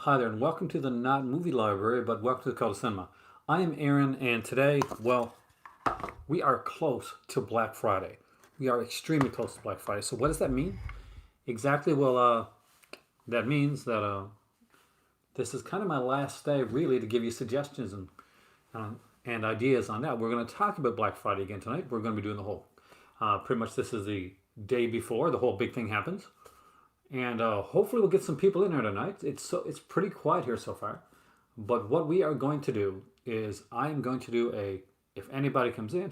Hi there, and welcome to the not movie library, but welcome to the Cult of Cinema. I am Aaron, and today, well, we are close to Black Friday. We are extremely close to Black Friday. So, what does that mean? Exactly, that means that this is kind of my last day, really, to give you suggestions uh, and ideas on that. We're going to talk about Black Friday again tonight. We're going to be doing the whole, pretty much, this is the day before the whole big thing happens. And hopefully we'll get some people in here tonight. It's pretty quiet here so far. But what we are going to do is I'm going to do if anybody comes in,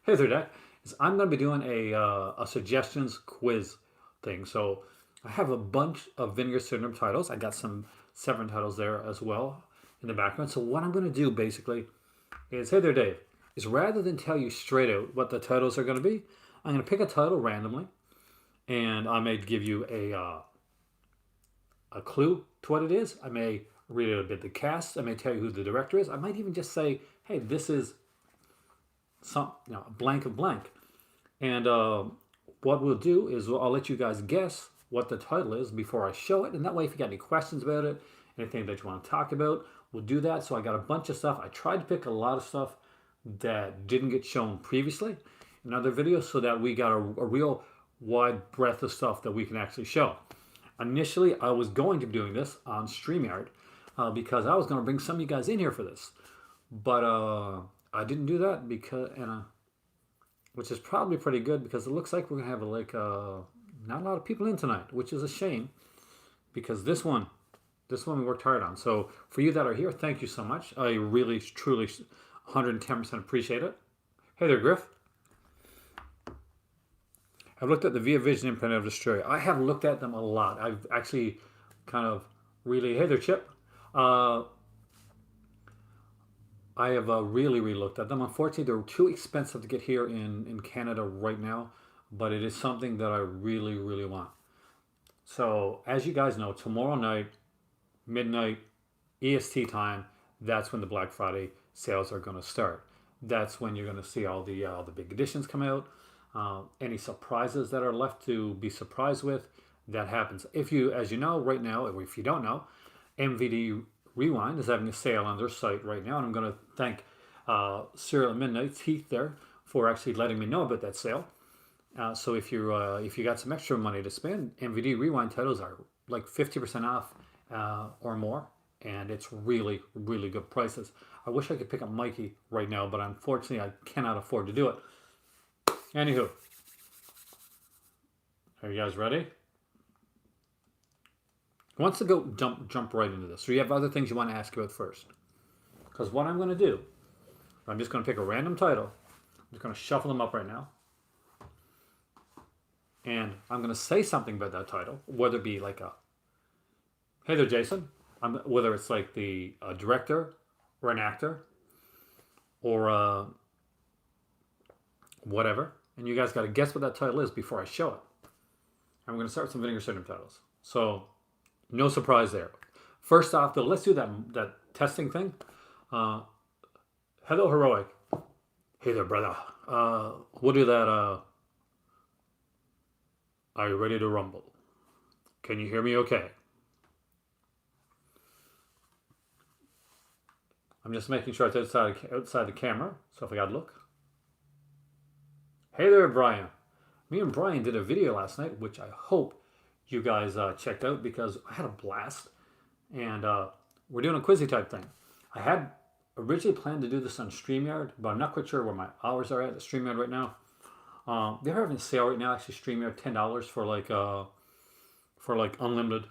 hey there, Dad, is I'm going to be doing a suggestions quiz thing. So I have a bunch of Vinegar Syndrome titles. I got some Severn titles there as well in the background. So what I'm going to do basically is, hey there, Dave, is rather than tell you straight out what the titles are going to be, I'm going to pick a title randomly, and I may give you a clue to what it is. I may read a bit the cast. I may tell you who the director is. I might even just say, "Hey, this is blank of blank." And what we'll do is I'll let you guys guess what the title is before I show it, and that way, if you got any questions about it, anything that you want to talk about, we'll do that. So I got a bunch of stuff. I tried to pick a lot of stuff that didn't get shown previously in other videos, so that we got a real wide breadth of stuff that we can actually show. Initially, I was going to be doing this on StreamYard because I was going to bring some of you guys in here for this, but I didn't do that which is probably pretty good because it looks like we're going to have not a lot of people in tonight, which is a shame because this one we worked hard on. So for you that are here, thank you so much. I really, truly, 110% appreciate it. Hey there, Griff. I've looked at the Via Vision imprint of Australia. I have looked at them a lot. I've actually kind of really, hey there, Chip. I have really looked at them. Unfortunately, they're too expensive to get here in Canada right now, but it is something that I really want. So, as you guys know, tomorrow night, midnight, EST time, that's when the Black Friday sales are going to start. That's when you're going to see all the big editions come out. Any surprises that are left to be surprised with, that happens. If you, as you know right now, or if you don't know, MVD Rewind is having a sale on their site right now, and I'm going to thank Cyril at Midnight, Heath there, for actually letting me know about that sale. So if you got some extra money to spend, MVD Rewind titles are like 50% off or more, and it's really good prices. I wish I could pick up Mikey right now, but unfortunately I cannot afford to do it. Anywho, are you guys ready? Who wants to go jump right into this? Or you have other things you want to ask about first? Because what I'm going to do, I'm just going to pick a random title. I'm just going to shuffle them up right now. And I'm going to say something about that title, whether it be like hey there, Jason. Whether it's like the director or an actor or whatever. And you guys got to guess what that title is before I show it. I'm going to start with some Vinegar Syndrome titles. So, no surprise there. First off, though, let's do that testing thing. Hello, Heroic. Hey there, brother. We'll do that. Are you ready to rumble? Can you hear me okay? I'm just making sure it's outside the camera. So if I got to look. Hey there, Brian. Me and Brian did a video last night, which I hope you guys checked out because I had a blast. And we're doing a quizzy type thing. I had originally planned to do this on StreamYard, but I'm not quite sure where my hours are at StreamYard right now. They're having a sale right now, actually, StreamYard, $10 for unlimited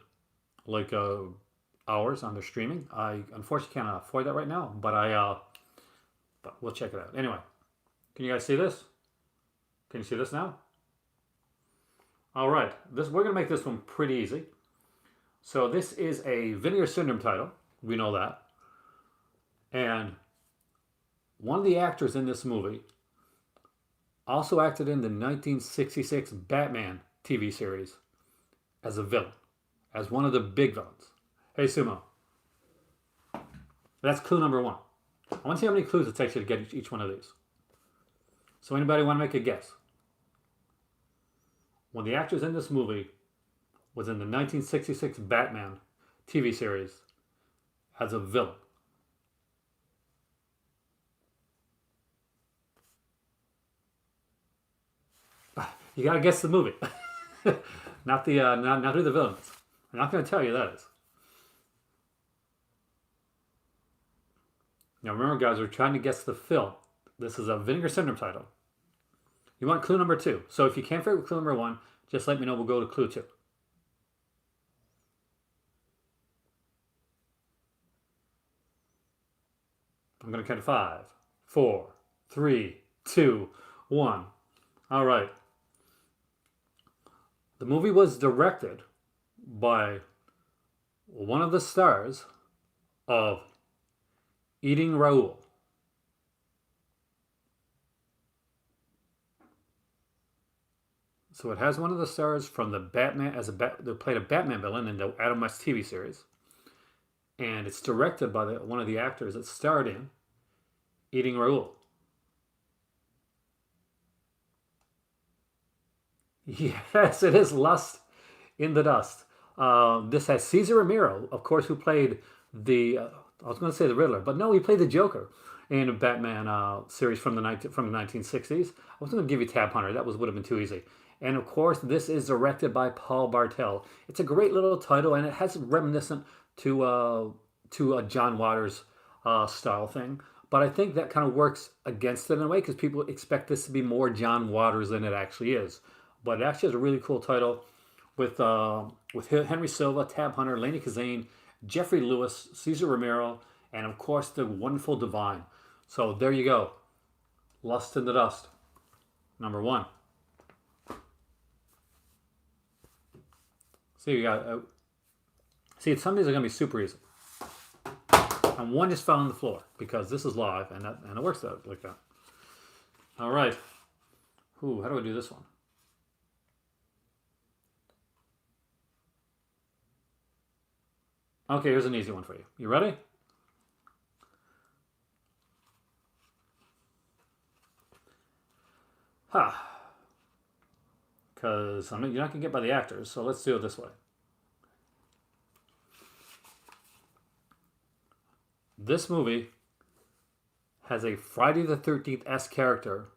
hours on their streaming. I unfortunately can't afford that right now, but we'll check it out. Anyway, can you guys see this? Can you see this now? All right, we're going to make this one pretty easy. So this is a Vinegar Syndrome title. We know that. And one of the actors in this movie also acted in the 1966 Batman TV series as a villain, as one of the big villains. Hey, Sumo. That's clue number one. I want to see how many clues it takes you to get each one of these. So anybody want to make a guess? One of the actors in this movie was in the 1966 Batman TV series as a villain. You gotta guess the movie, not the not who the villain is. I'm not gonna tell you that is. Now remember, guys, we're trying to guess the film. This is a Vinegar Syndrome title. You want clue number 2. So if you can't figure out clue number 1, just let me know. We'll go to clue 2. I'm going to count to 5, 4, 3, 2, 1. All right. The movie was directed by one of the stars of Eating Raoul. So it has one of the stars from the Batman they played a Batman villain in the Adam West TV series, and it's directed by one of the actors that starred in Eating Raoul. Yes, it is Lust in the Dust. This has Cesar Romero, of course, who played I was going to say the Riddler, but no, he played the Joker in a Batman series from the 1960s. I was going to give you Tab Hunter. That would have been too easy. And of course, this is directed by Paul Bartel. It's a great little title, and it has reminiscent to a John Waters style thing. But I think that kind of works against it in a way because people expect this to be more John Waters than it actually is. But it actually has a really cool title with Henry Silva, Tab Hunter, Lainie Kazane, Jeffrey Lewis, Cesar Romero, and of course the wonderful Divine. So there you go. Lust in the Dust. Number 1. See, some of these are going to be super easy. And one just fell on the floor because this is live and it works out like that. All right. Ooh, how do I do this one? Okay, here's an easy one for you. You ready? Ha. Because you're not going to get by the actors, so let's do it this way. This movie has a Friday the 13th-esque character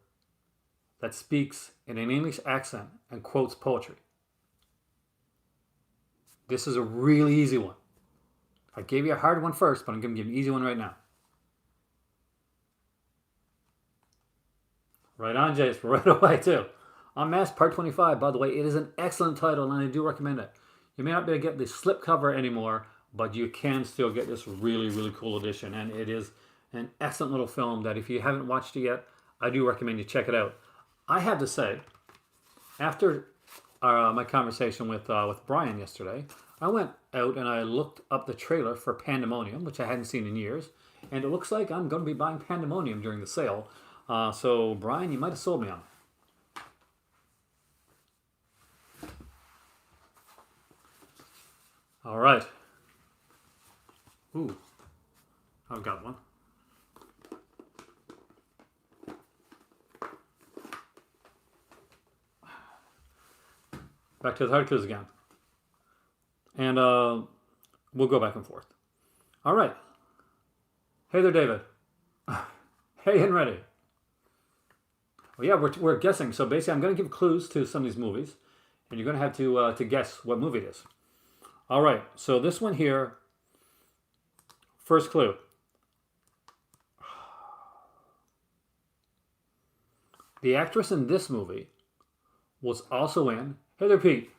that speaks in an English accent and quotes poetry. This is a really easy one. I gave you a hard one first, but I'm going to give you an easy one right now. Right on, Jace. Right away, too. Unmasked Part 25, by the way, it is an excellent title, and I do recommend it. You may not be able to get the slipcover anymore, but you can still get this really, really cool edition. And it is an excellent little film that if you haven't watched it yet, I do recommend you check it out. I have to say, after my conversation with Brian yesterday, I went out and I looked up the trailer for Pandemonium, which I hadn't seen in years. And it looks like I'm going to be buying Pandemonium during the sale. So, Brian, you might have sold me on it. All right. Ooh, I've got one. Back to the hard clues again. And we'll go back and forth. All right. Hey there, David. Hey and ready. Well, yeah, we're guessing. So basically, I'm going to give clues to some of these movies, and you're going to have to guess what movie it is. All right. So this one here. First clue. The actress in this movie was also in, hey there, Pete,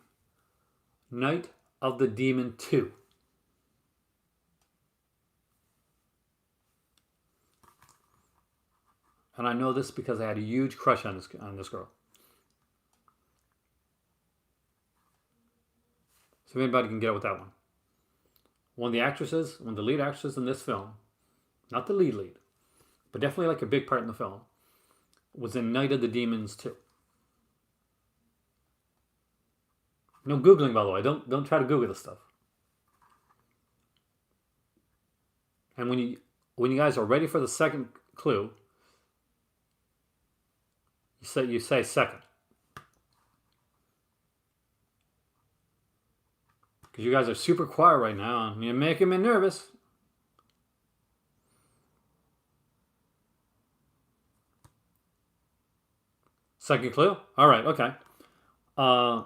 Night of the Demon 2. And I know this because I had a huge crush on this girl. So if anybody can get out with that one. One of the lead actresses in this film, not the lead, but definitely like a big part in the film, was in Night of the Demons 2. No Googling, by the way. Don't try to Google this stuff. And when you guys are ready for the second clue, you say second. Because you guys are super quiet right now and you're making me nervous. Second clue? All right, okay. Uh,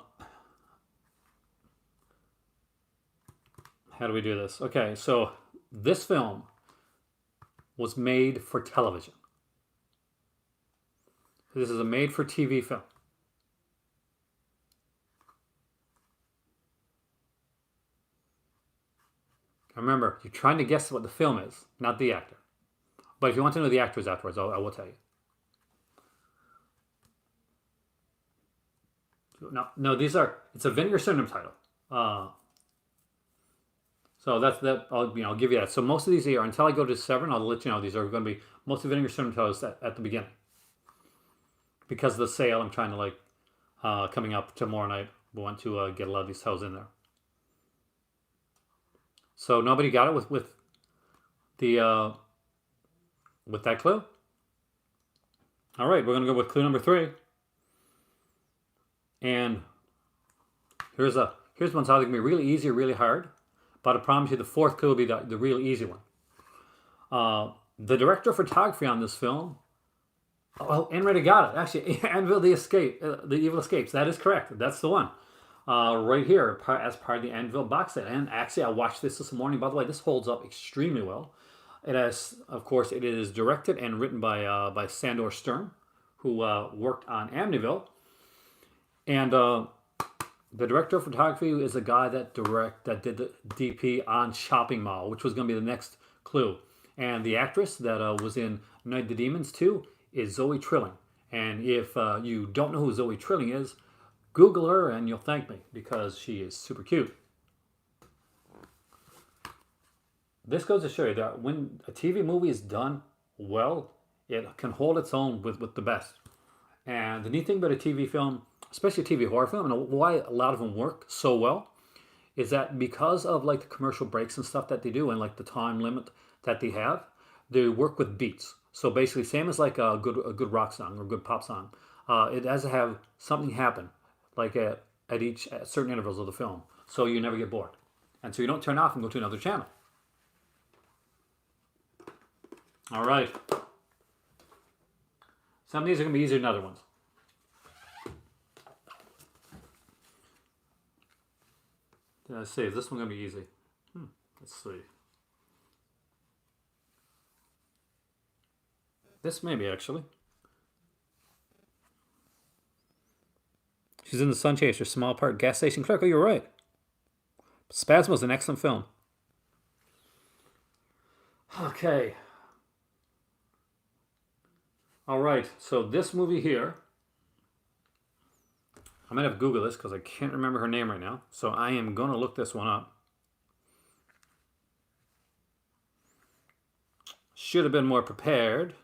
how do we do this? Okay, so this film was made for television. This is a made for TV film. Remember, you're trying to guess what the film is, not the actor. But if you want to know the actors afterwards, I will tell you. No, these are. It's a Vinegar Syndrome title. Uh, so that's that. I'll give you that. So most of these here, until I go to Severn, I'll let you know these are going to be most of Vinegar Syndrome titles at the beginning. Because of the sale, I'm trying to coming up tomorrow night. We want to get a lot of these titles in there. So nobody got it with the with that clue. All right, we're gonna go with clue number 3. And here's one's either gonna be really easy or really hard. But I promise you, the 4th clue will be the real easy one. The director of photography on this film. Oh, Enright got it. Actually, Anvil the Evil Escapes. That is correct. That's the one. Right here, as part of the Anvil box set. And actually, I watched this morning. By the way, this holds up extremely well. It has, of course, it is directed and written by Sandor Stern, who worked on Amityville. And the director of photography is a guy that did the DP on Shopping Mall, which was going to be the next clue. And the actress that was in Night of the Demons 2 is Zoe Trilling. And if you don't know who Zoe Trilling is, Google her and you'll thank me because she is super cute. This goes to show you that when a TV movie is done well, it can hold its own with the best. And the neat thing about a TV film, especially a TV horror film, and why a lot of them work so well, is that because of the commercial breaks and stuff that they do and the time limit that they have, they work with beats. So basically, same as a good rock song or a good pop song, it has to have something happen at certain intervals of the film, so you never get bored, and so you don't turn off and go to another channel. All right. Some of these are going to be easier than other ones. Let's see. Is this one going to be easy? Let's see. This may be, actually. She's in The Sun Chaser, small part, gas station clerk. Oh, you're right. Spasmo is an excellent film. Okay. All right. So this movie here, I'm going to have to Google this because I can't remember her name right now. So I am going to look this one up. Should have been more prepared.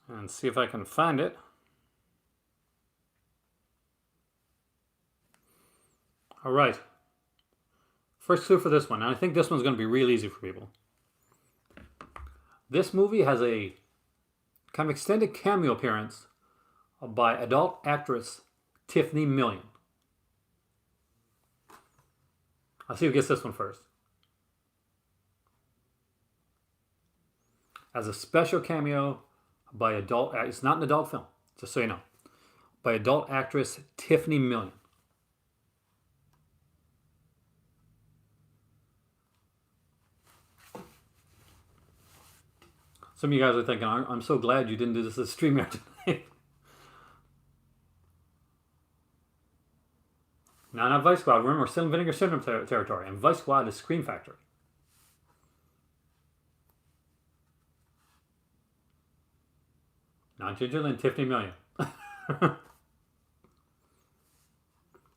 And see if I can find it. All right. First clue for this one. And I think this one's going to be real easy for people. This movie has a kind of extended cameo appearance by adult actress Tiffany Million. I'll see who gets this one first. As a special cameo by it's not an adult film, just so you know, by adult actress Tiffany Million. Some of you guys are thinking, I'm so glad you didn't do this as StreamYard tonight. Now, not Vice Squad. Remember, we're still in Vinegar Syndrome territory, and Vice Squad is Scream Factory. Not Ginger Lynn, Tiffany Million. And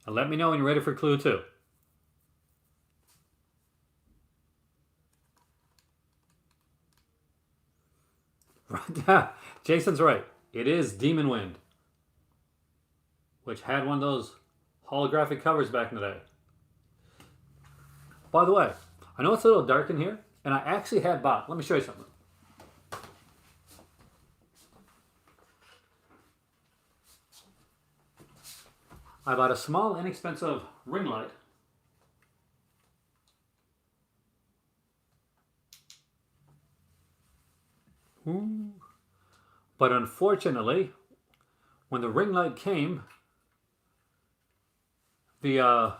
let me know when you're ready for clue 2. Jason's right. It is Demon Wind, which had one of those holographic covers back in the day. By the way, I know it's a little dark in here, and I actually had bought. Let me show you something. I bought a small, inexpensive ring light. Ooh. But unfortunately, when the ring light came, the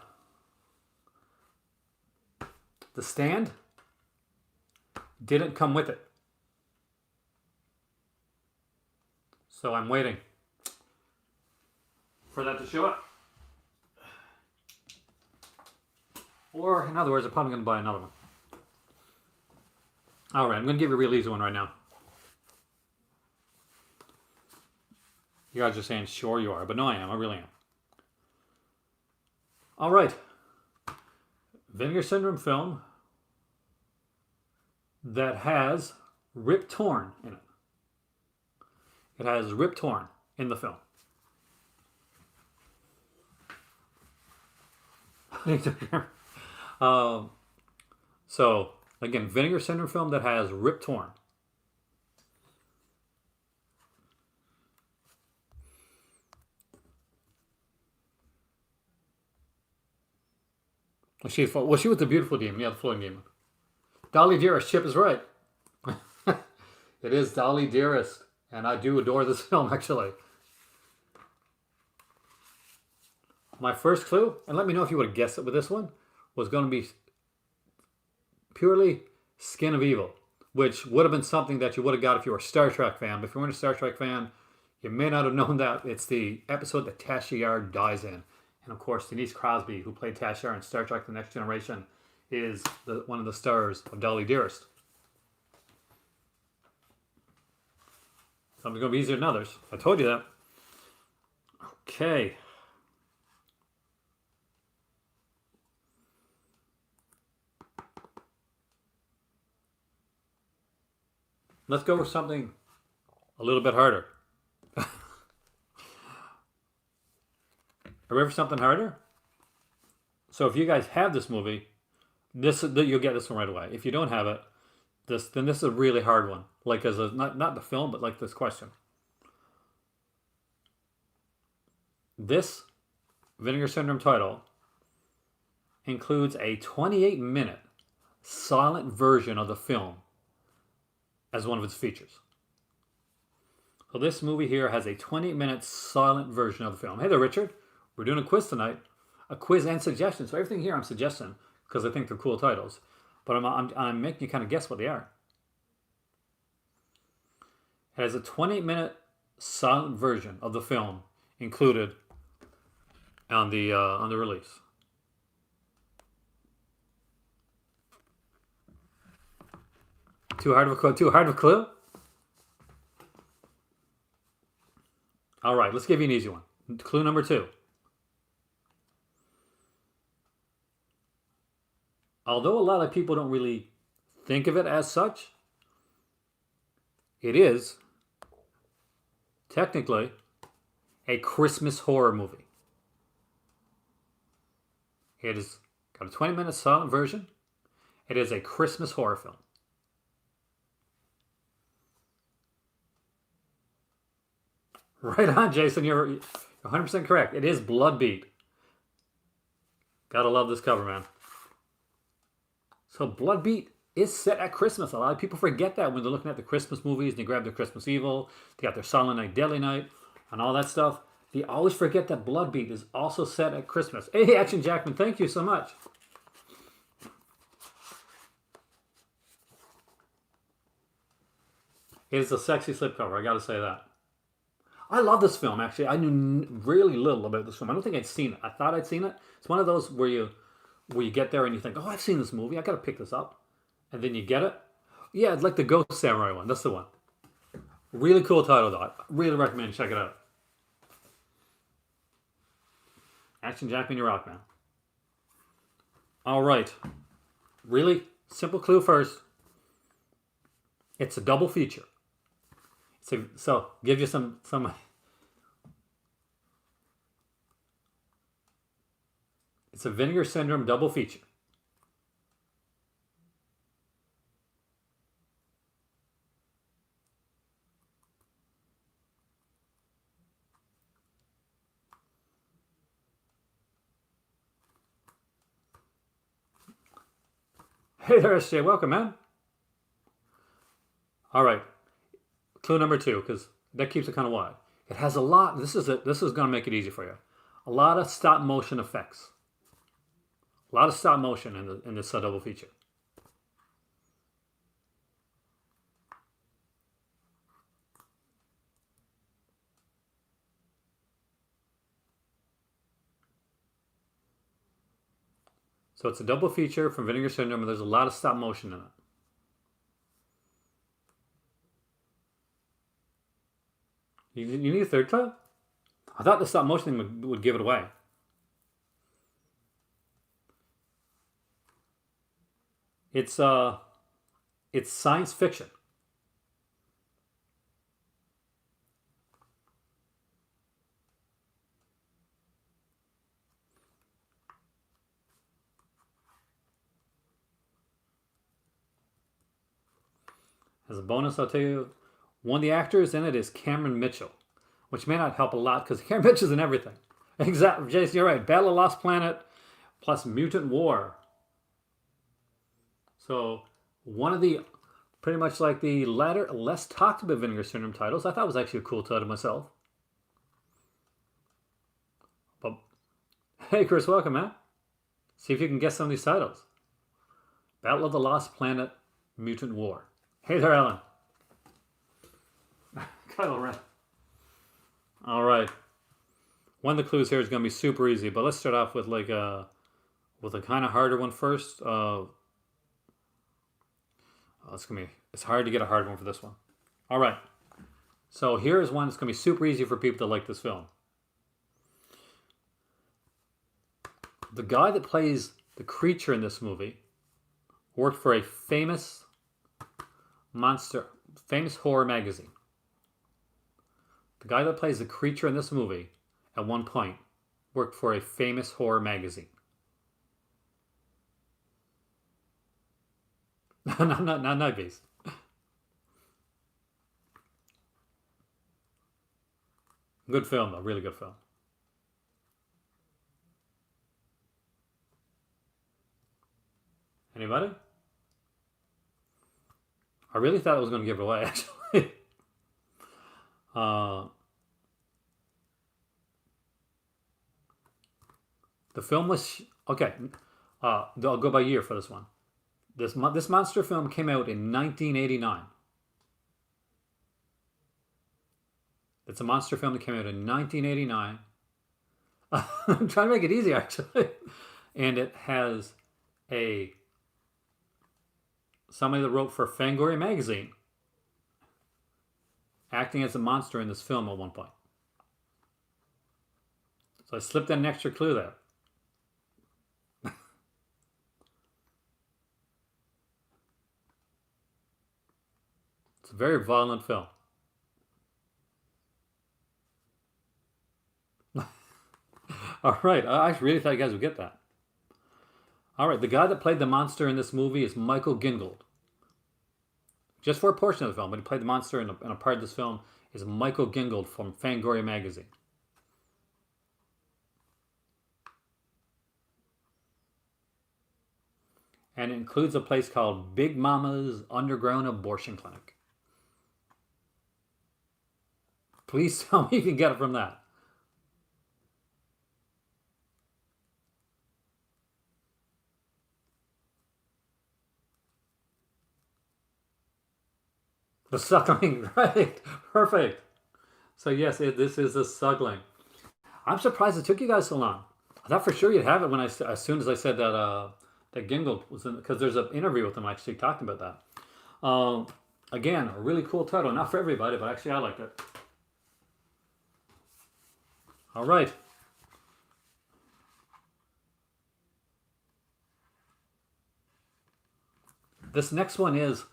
the stand didn't come with it. So I'm waiting for that to show up. Or, in other words, I'm probably going to buy another one. All right, I'm going to give you a real easy one right now. You guys are saying, sure you are. But no, I am. I really am. All right. Vinegar Syndrome film that has Rip Torn in it. It has Rip Torn in the film. So, again, Vinegar Syndrome film that has Rip Torn. She was the beautiful demon. Yeah, the floating demon. Dolly Dearest, Chip is right. It is Dolly Dearest. And I do adore this film, actually. My first clue, and let me know if you would have guessed it with this one, was going to be purely Skin of Evil, which would have been something that you would have got if you were a Star Trek fan. But if you weren't a Star Trek fan, you may not have known that. It's the episode that Tasha Yar dies in. And of course, Denise Crosby, who played Tasha Yar in Star Trek The Next Generation, is one of the stars of Dolly Dearest. Something's going to be easier than others. I told you that. Okay. Let's go with something a little bit harder. Are we ready for something harder? So if you guys have this movie, you'll get this one right away. If you don't have it, then this is a really hard one. Like as a not the film, but like this question. This Vinegar Syndrome title includes a 28-minute silent version of the film as one of its features. So this movie here has a 20-minute silent version of the film. Hey there, Richard. We're doing a quiz tonight. A quiz and suggestions. So everything here I'm suggesting because I think they're cool titles. But I'm making you kind of guess what they are. It has a 20-minute silent version of the film included on the release. Too hard of a clue? All right, let's give you an easy one. Clue number 2. Although a lot of people don't really think of it as such, it is technically a Christmas horror movie. It has got a 20-minute silent version. It is a Christmas horror film. Right on, Jason. You're 100% correct. It is Bloodbeat. Gotta love this cover, man. So Bloodbeat is set at Christmas. A lot of people forget that when they're looking at the Christmas movies. They grab their Christmas Evil. They got their Silent Night, Deadly Night, and all that stuff. They always forget that Bloodbeat is also set at Christmas. Hey, Action Jackman, thank you so much. It is a sexy slipcover. I gotta say that. I love this film, actually. I knew really little about this film. I don't think I'd seen it. I thought I'd seen it. It's one of those where you get there and you think, oh, I've seen this movie. I got to pick this up. And then you get it. Yeah, it's like the Ghost Samurai one. That's the one. Really cool title, though. I really recommend check it out. Action Jackman, you're out, man. All right. Really simple clue first. It's a double feature. So give you some. It's a Vinegar Syndrome double feature. Hey there, SJ. Welcome, man. All right. Clue number two, because that keeps it kind of wide. It has a lot. This is going to make it easy for you. A lot of stop motion effects. A lot of stop motion in this double feature. So it's a double feature from Vinegar Syndrome, and there's a lot of stop motion in it. You need a third clue? I thought the stop motion thing would give it away. It's science fiction. As a bonus, I'll tell you, one of the actors in it is Cameron Mitchell, which may not help a lot because Cameron Mitchell's in everything. Exactly, Jason, you're right. Battle of Lost Planet plus Mutant War. So one of the pretty much like the latter, less talked about Vinegar Syndrome titles. I thought was actually a cool title myself. But hey, Chris, welcome, man. See if you can guess some of these titles. Battle of the Lost Planet, Mutant War. Hey there, Alan. Kylo Ren. All right. One of the clues here is going to be super easy, but let's start off with like with a kind of harder one first. It's hard to get a hard one for this one. All right. So here is one that's going to be super easy for people that like this film. The guy that plays the creature in this movie worked for a famous horror magazine. The guy that plays the creature in this movie at one point worked for a famous horror magazine. not Nightbeast. Good film though, really good film. Anybody? I really thought I was going to give it away, actually. The film was okay. I'll go by year for this one. This monster film came out in 1989. It's a monster film that came out in 1989. I'm trying to make it easy, actually. And it has somebody that wrote for Fangoria magazine acting as a monster in this film at one point. So I slipped in an extra clue there. It's a very violent film. All right, I really thought you guys would get that. All right, the guy that played the monster in this movie is Michael Gingold. Just for a portion of the film, but he played the monster in a part of this film is Michael Gingold from Fangoria magazine. And it includes a place called Big Mama's Underground Abortion Clinic. Please tell me you can get it from that. The suckling, right? Perfect. So yes, this is the suckling. I'm surprised it took you guys so long. I thought for sure you'd have it when as soon as I said that Gingold was in, because there's an interview with him actually talking about that. Again, a really cool title. Not for everybody, but actually I liked it. All right. This next one is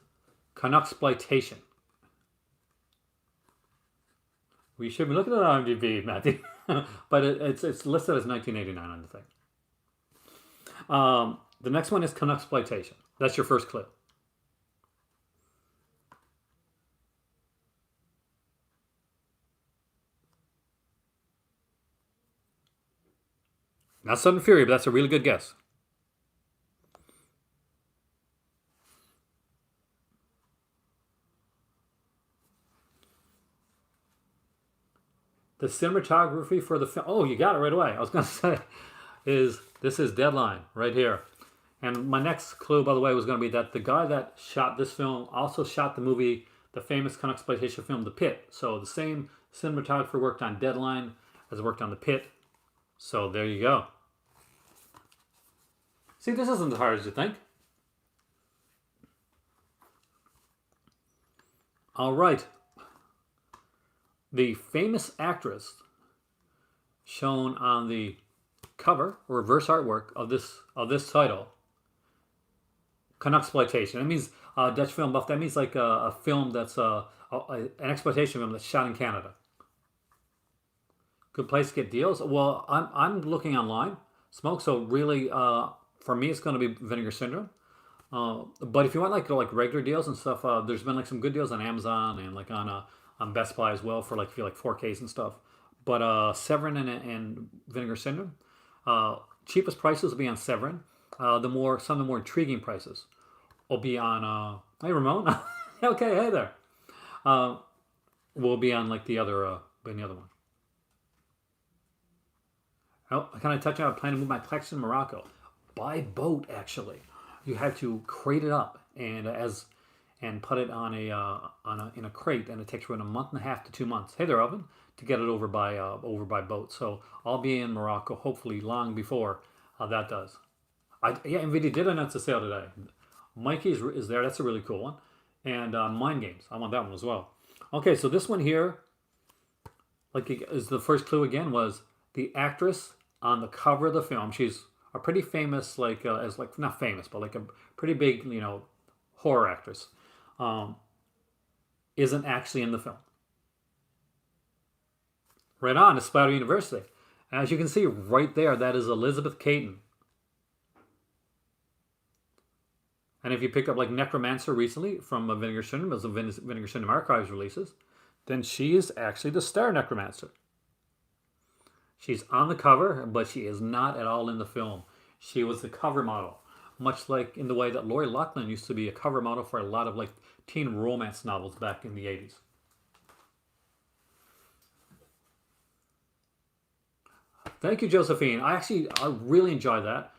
Exploitation. We should be looking at IMDb, Matthew, but it's listed as 1989 on the thing. The next one is Exploitation. That's your first clue. Not Sudden Fury, but that's a really good guess. The cinematography for the film. Oh, you got it right away. I was going to say, this is Deadline right here. And my next clue, by the way, was going to be that the guy that shot this film also shot the movie, the famous kind of exploitation film, The Pit. So the same cinematographer worked on Deadline as worked on The Pit. So there you go. See, this isn't as hard as you think. All right. The famous actress shown on the cover or reverse artwork of this title, Exploitation. It means Dutch film buff. That means like a film that's an exploitation film that's shot in Canada. Good place to get deals. Well, I'm looking online, Smoke. So really, for me, it's going to be Vinegar Syndrome. But if you want like regular deals and stuff, there's been like some good deals on Amazon and like on Best Buy as well for like if you like 4Ks and stuff. But Severn and Vinegar Syndrome, cheapest prices will be on Severn. Some of the more intriguing prices will be on. Hey Ramon, okay, hey there. Will be on like the other one. Oh, can I touch on? I plan to move my collection to Morocco by boat. Actually, you have to crate it up and put it on in a crate, and it takes around a month and a half to 2 months. Hey there, Alvin, to get it over by boat. So I'll be in Morocco hopefully long before that does. Nvidia did announce a sale today. Mikey's is there. That's a really cool one. And Mind Games. I want that one as well. Okay, so this one here, like is the first clue again, was the actress on the cover of the film. She's a pretty famous, not famous, but like a pretty big, horror actress. Isn't actually in the film. Right on, it's Splatter University. As you can see right there, that is Elizabeth Caton. And if you pick up like Necromancer recently from Vinegar Syndrome, as the Vinegar Syndrome Archives releases, then she is actually the star Necromancer. She's on the cover, but she is not at all in the film. She was the cover model, much like in the way that Lori Loughlin used to be a cover model for a lot of like teen romance novels back in the 80s. Thank you, Josephine. I really enjoy that.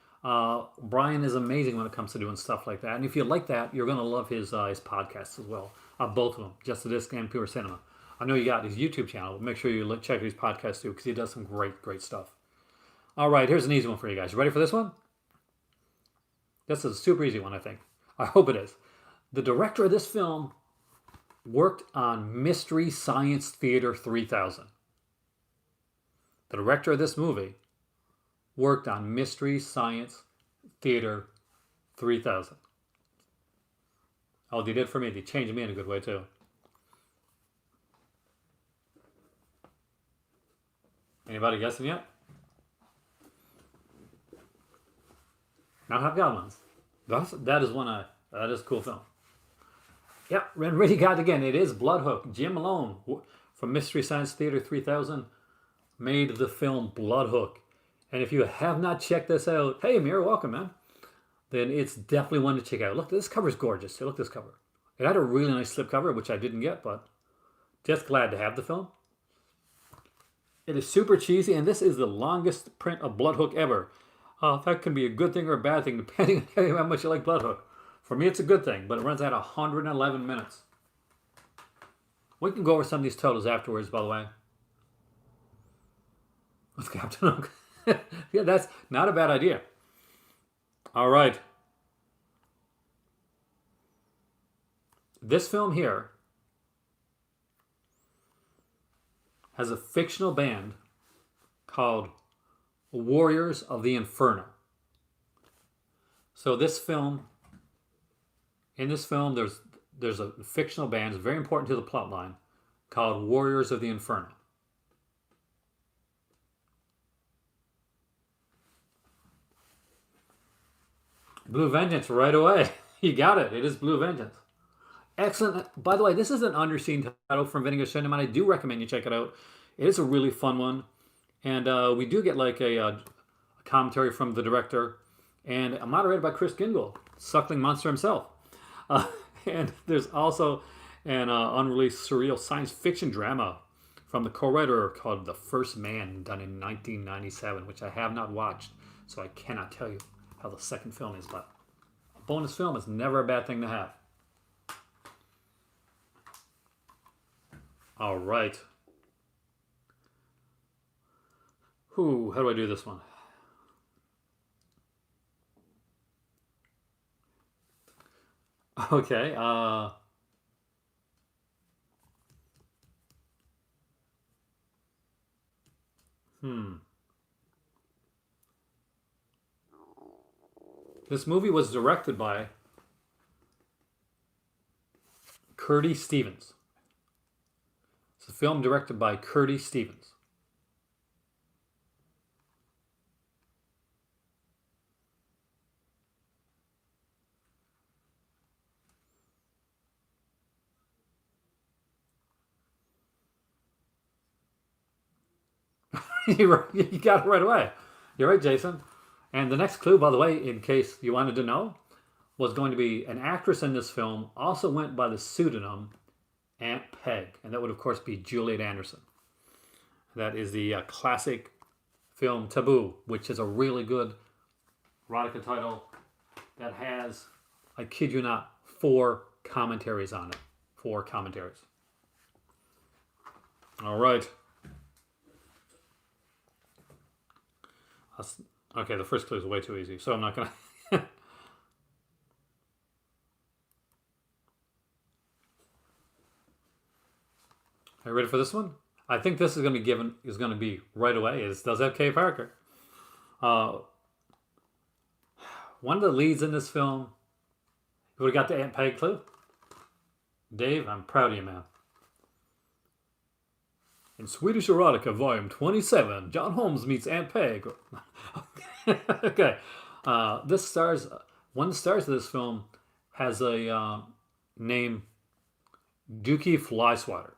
Brian is amazing when it comes to doing stuff like that. And if you like that, you're going to love his podcasts as well. Both of them, Just a Disc and Pure Cinema. I know you got his YouTube channel, but make sure you check his podcast too, because he does some great stuff. All right, here's an easy one for you guys. You ready for this one? This is a super easy one, I think. I hope it is. The director of this film worked on Mystery Science Theater 3000. The director of this movie worked on Mystery Science Theater 3000. Oh, they did for me. They changed me in a good way, too. Anybody guessing yet? Not Hobgoblins. That is a cool film. Yeah, and ready got again. It is Bloodhook. Jim Malone from Mystery Science Theater 3000 made the film Bloodhook. And if you have not checked this out, hey Amir, welcome, man. Then it's definitely one to check out. Look, this cover's gorgeous. Look at this cover. It had a really nice slipcover, which I didn't get, but just glad to have the film. It is super cheesy, and this is the longest print of Bloodhook ever. That can be a good thing or a bad thing, depending on how much you like Bloodhook. For me, it's a good thing, but it runs at 111 minutes. We can go over some of these totals afterwards, by the way. With Captain Hook. Yeah, that's not a bad idea. All right. This film here has a fictional band called Warriors of the Inferno. So in this film, there's a fictional band, it's very important to the plot line, called Warriors of the Inferno. Blue Vengeance right away. You got it. It is Blue Vengeance. Excellent. By the way, this is an underseen title from Vinegar Syndrome, and I do recommend you check it out. It is a really fun one. And we do get like a commentary from the director, and moderated by Chris Gingle, Suckling Monster himself. And there's also an unreleased surreal science fiction drama from the co-writer called The First Man, done in 1997, which I have not watched, so I cannot tell you how the second film is, but a bonus film is never a bad thing to have. All right. How do I do this one? Okay. This movie was directed by Curtis Stevens. It's a film directed by Curtis Stevens. You got it right away. You're right, Jason. And the next clue, by the way, in case you wanted to know, was going to be an actress in this film also went by the pseudonym Aunt Peg. And that would, of course, be Juliet Anderson. That is the classic film Taboo, which is a really good erotica title that has, I kid you not, 4 commentaries on it. 4 commentaries. All right. Okay, the first clue is way too easy, so I'm not going to... Are you ready for this one? I think this is going to be right away. It does have Kay Parker. One of the leads in this film, you would have got the Aunt Peg clue? Dave, I'm proud of you, man. In Swedish Erotica, Volume 27, John Holmes meets Aunt Peg. Okay. One of the stars of this film has a name, Dookie Flyswatter.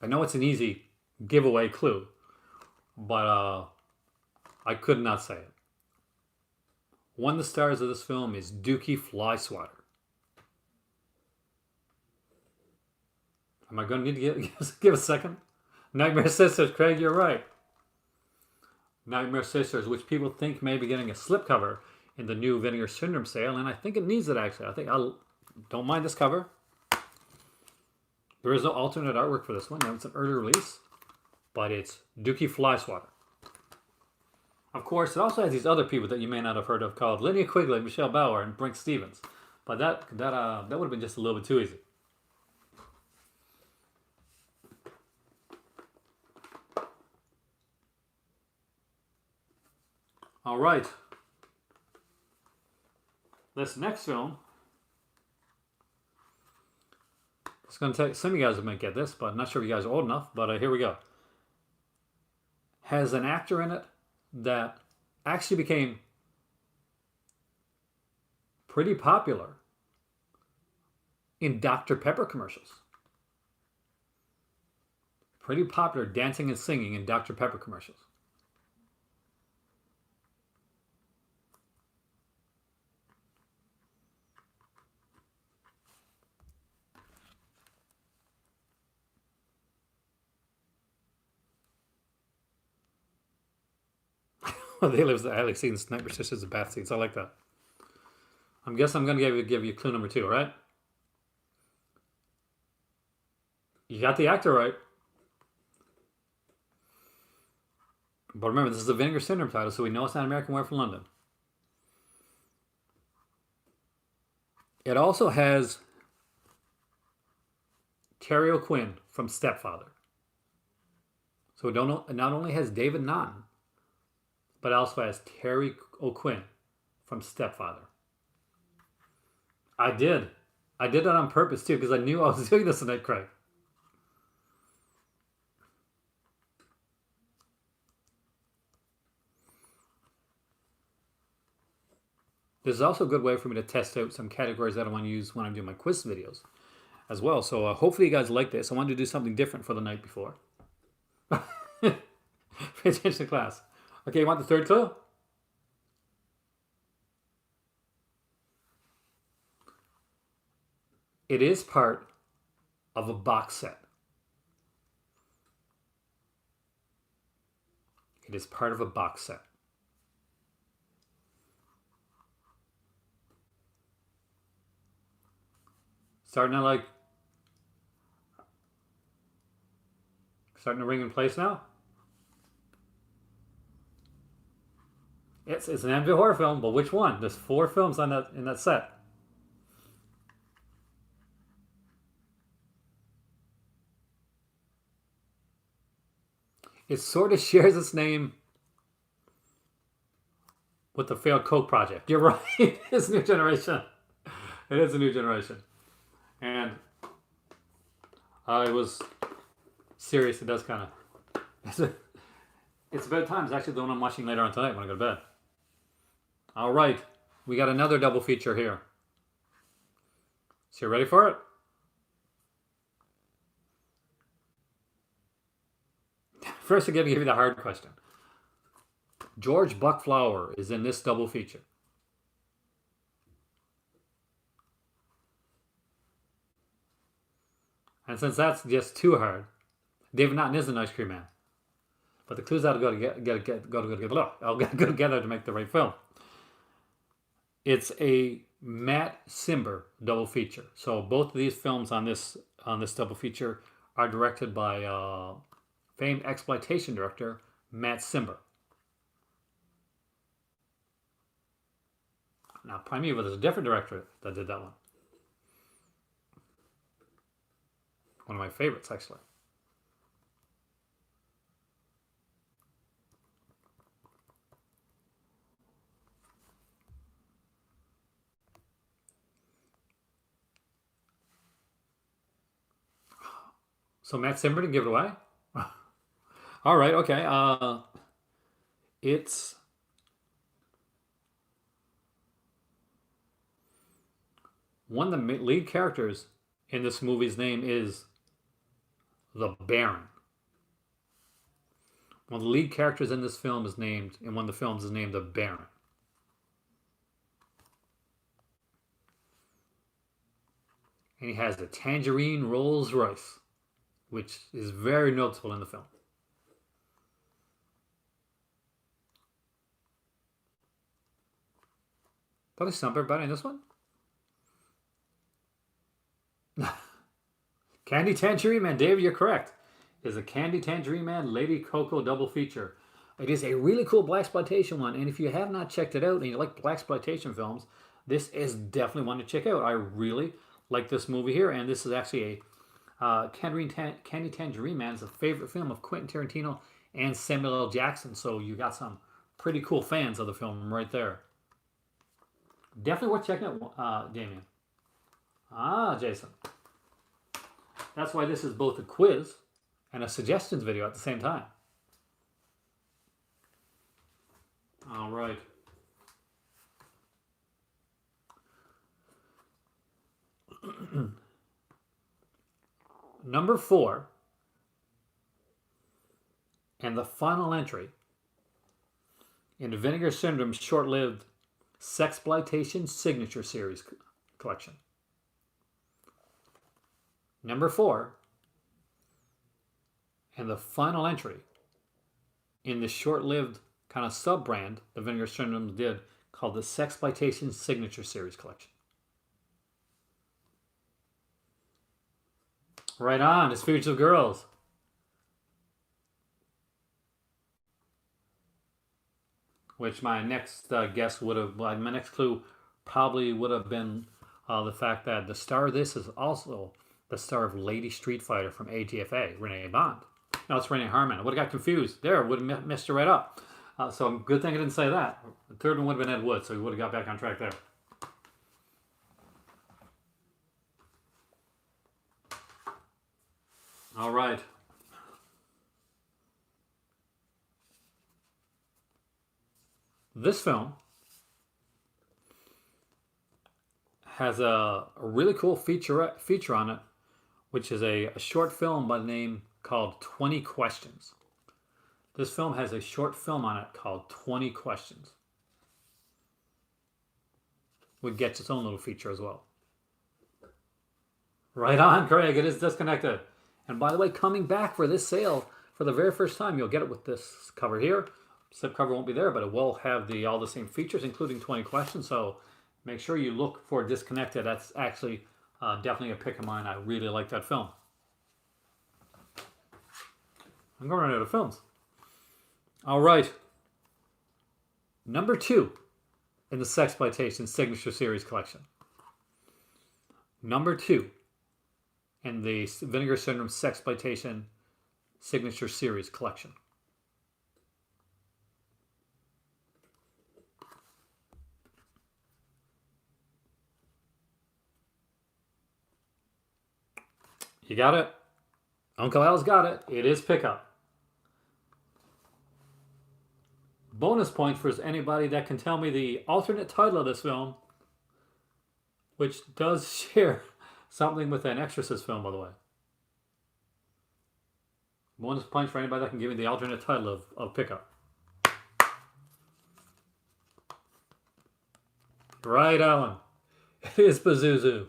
I know it's an easy giveaway clue, but I could not say it. One of the stars of this film is Dookie Flyswatter. Am I going to need to give a second? Nightmare Sisters, Craig, you're right. Nightmare Sisters, which people think may be getting a slipcover in the new Vinegar Syndrome sale, and I think it needs it, actually. I think don't mind this cover. There is no alternate artwork for this one. It's an early release, but it's Dookie Flyswatter. Of course, it also has these other people that you may not have heard of called Linnea Quigley, Michelle Bauer, and Brink Stevens. But that would have been just a little bit too easy. All right. This next film, it's going to take, some of you guys might get this, but I'm not sure if you guys are old enough, but here we go. Has an actor in it that actually became pretty popular in Dr. Pepper commercials. Pretty popular dancing and singing in Dr. Pepper commercials. They live the alley scenes, Nightmare Sisters, and bath scenes. I like that. I'm guessing I'm going to give you clue number 2, right? You got the actor right. But remember, this is a Vinegar Syndrome title, so we know it's not American Werewolf in London. It also has Terry O'Quinn from Stepfather. So it not only has David Naughton, but also has Terry O'Quinn from Stepfather. I did that on purpose too, because I knew I was doing this tonight, Craig. This is also a good way for me to test out some categories that I want to use when I'm doing my quiz videos as well. So hopefully you guys like this. I wanted to do something different for the night before. Pay attention to class. Okay, you want the third clue? It is part of a box set. It is part of a box set. Starting to ring in place now. It's an MV horror film, but which one? There's 4 films on that in that set. It sort of shares its name with the failed Coke project. You're right. It's a new generation. It is a new generation. And I was serious. It does kind of. It's about time. It's actually the one I'm watching later on tonight when I go to bed. All right. We got another double feature here. So you ready for it? First, I'm going to give you the hard question. George Buckflower is in this double feature. And since that's just too hard, David Naughton is an ice cream man. But the clues have to go together to make the right film. It's a Matt Cimber double feature. So both of these films on this double feature are directed by famed exploitation director Matt Cimber. Now, Primeval, there's a different director that did that one. One of my favorites, actually. So Matt Cimber didn't give it away? All right, okay. It's one of the lead characters in this movie's name is the Baron. One of the lead characters in this film is named, in one of the films is named the Baron. And he has a tangerine Rolls Royce, which is very noticeable in the film. Did I stump everybody in this one? Candy Tangerine Man, Dave, you're correct. It is a Candy Tangerine Man Lady Coco double feature. It is a really cool blaxploitation one, and if you have not checked it out and you like blaxploitation films, this is definitely one to check out. I really like this movie here, and this is actually a Candy Tangerine Man is a favorite film of Quentin Tarantino and Samuel L. Jackson, so you got some pretty cool fans of the film right there. Definitely worth checking out, Damien. Jason. That's why this is both a quiz and a suggestions video at the same time. All right. Number 4, and the final entry in the Vinegar Syndrome's short-lived Sexploitation Signature Series collection. Number 4, and the final entry in the short-lived kind of sub-brand the Vinegar Syndrome did called the Sexploitation Signature Series collection. Right on, it's Fugitive Girls. Which my next guess would have, my next clue probably would have been the fact that the star of this is also the star of Lady Street Fighter from ATFA, Renee Bond. No, it's Renee Harmon. I would have got confused. There, would have messed her right up. So good thing I didn't say that. The third one would have been Ed Wood, so he would have got back on track there. All right. This film has a really cool feature on it, which is a short film by the name called 20 Questions. This film has a short film on it called 20 Questions. Would get its own little feature as well. Right on, Craig. It is disconnected. And by the way, coming back for this sale for the very first time, you'll get it with this cover here. Slip cover won't be there, but it will have all the same features, including 20 questions. So make sure you look for Disconnected. That's actually definitely a pick of mine. I really like that film. I'm going to run out of films. All right. Number 2 in the Sexploitation Signature Series collection. Number 2 in the Vinegar Syndrome Sexploitation Signature Series collection. You got it? Uncle Al's got it. It is Pickup. Bonus point for anybody that can tell me the alternate title of this film, which does share something with an Exorcist film, by the way. Bonus points for anybody that can give me the alternate title of Pickup. Right, Alan. It is Pazuzu.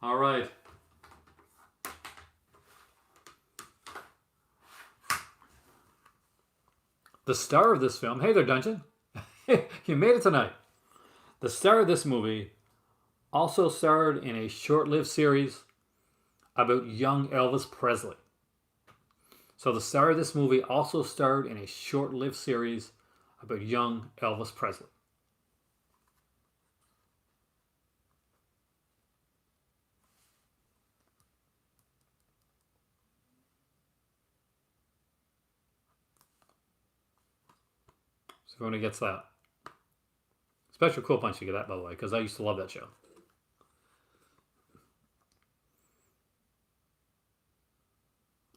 All right. The star of this film, hey there, Dungeon. You made it tonight. The star of this movie also starred in a short-lived series about young Elvis Presley. So the star of this movie also starred in a short-lived series about young Elvis Presley. So everyone gets that. Special Cool Punch you get that, by the way, because I used to love that show.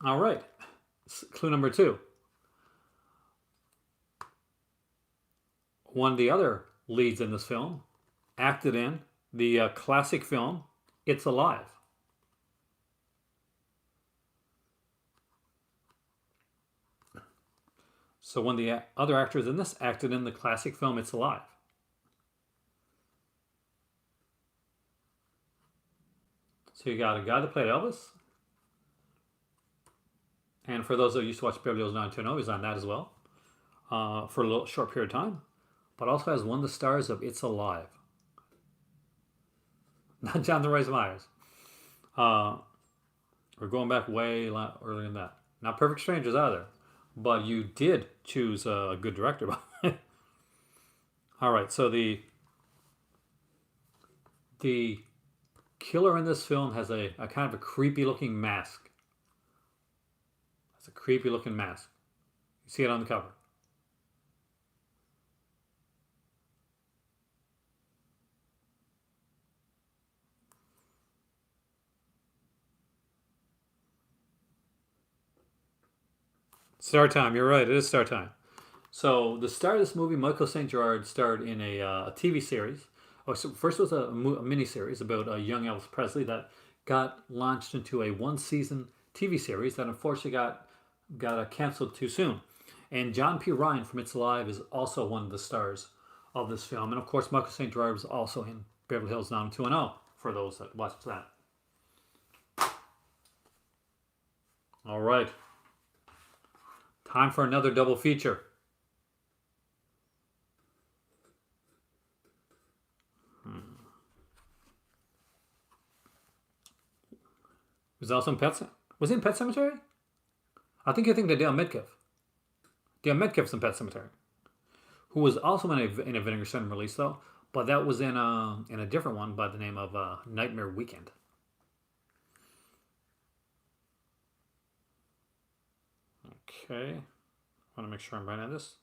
All right. Clue number 2. One of the other leads in this film acted in the classic film It's Alive. So one of the other actors in this acted in the classic film It's Alive. So you got a guy that played Elvis. And for those that used to watch Beverly Hills 90210, he's on that as well. For a little short period of time. But also has one of the stars of It's Alive. Not Jonathan Rhys Meyers. We're going back way earlier than that. Not Perfect Strangers either. But you did choose a good director. All right, so the killer in this film has a kind of a creepy looking mask. It's a creepy looking mask. You see it on the cover. Star time, you're right, it is Star time. So the star of this movie, Michael St. Gerard, starred in a TV series. Oh, so first was a mini-series about a young Elvis Presley that got launched into a one-season TV series that unfortunately got canceled too soon. And John P. Ryan from It's Alive is also one of the stars of this film. And of course, Michael St. Gerard was also in Beverly Hills 90210 for those that watched that. All right. Time for another double feature. Was also in was he in Pet Sematary? I think you're thinking of Dale Metcalf. Dale Metcalf's in Pet Sematary, who was also in a Vinegar Syndrome release though, but that was in a different one by the name of Nightmare Weekend. Okay, I want to make sure I'm right on this.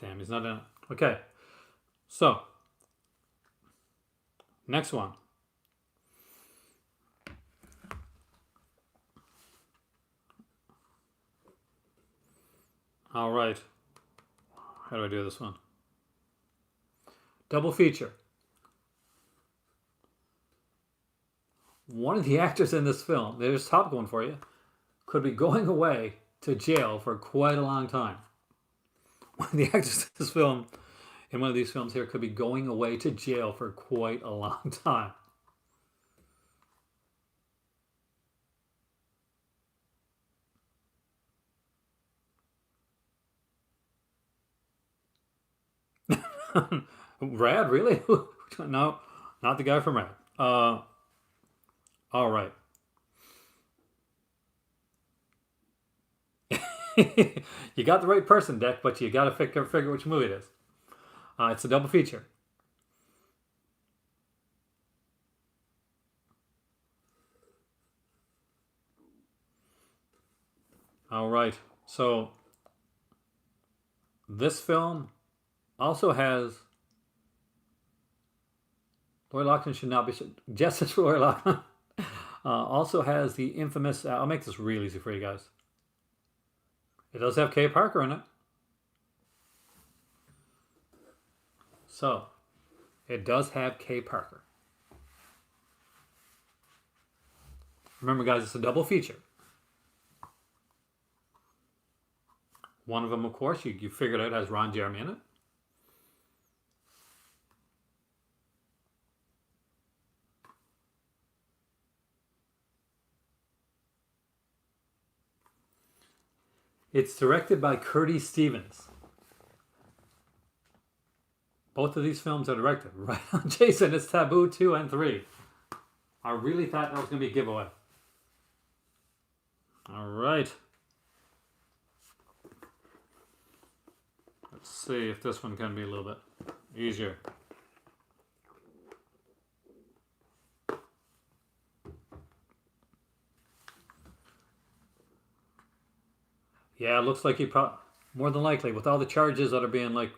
Damn, he's not in it. Okay, so next one. All right. How do I do this one? Double feature. one of the actors in this film, there's a topic one for you, could be going away to jail for quite a long time. One of the actors in this film, in one of these films here, could be going away to jail for quite a long time. Rad, really? No, not the guy from Rad. All right. You got the right person, Deck, but you got to figure which movie it is. It's a double feature. All right. So this film also has Lori Loughlin should not be Justice for Lori Loughlin. Also has the infamous. I'll make this real easy for you guys. It does have Kay Parker in it. So it does have Kay Parker. Remember, guys, it's a double feature. One of them, of course, you figured out, has Ron Jeremy in it. It's directed by Curtis Stevens. Both of these films are directed. Right on, Jason. It's Taboo 2 and 3. I really thought that was going to be a giveaway. All right. Let's see if this one can be a little bit easier. Yeah, it looks like he more than likely, with all the charges that are being like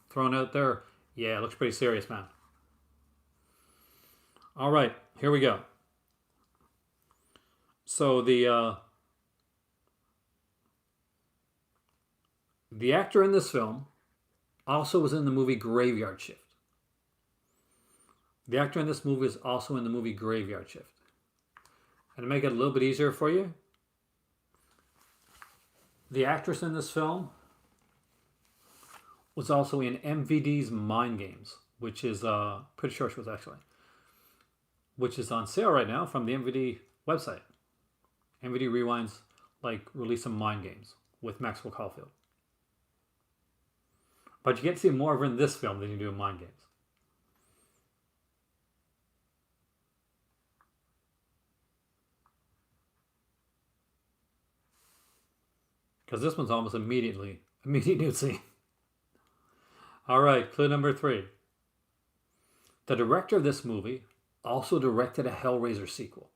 thrown out there, yeah, it looks pretty serious, man. All right, here we go. So the actor in this film also was in the movie Graveyard Shift. The actor in this movie is also in the movie Graveyard Shift. And to make it a little bit easier for you, the actress in this film was also in MVD's Mind Games, which is pretty sure she was actually, which is on sale right now from the MVD website. MVD Rewind's like release some Mind Games with Maxwell Caulfield. But you get to see more of her in this film than you do in Mind Games. Because this one's almost immediate nude scene. All right, clue number 3. The director of this movie also directed a Hellraiser sequel.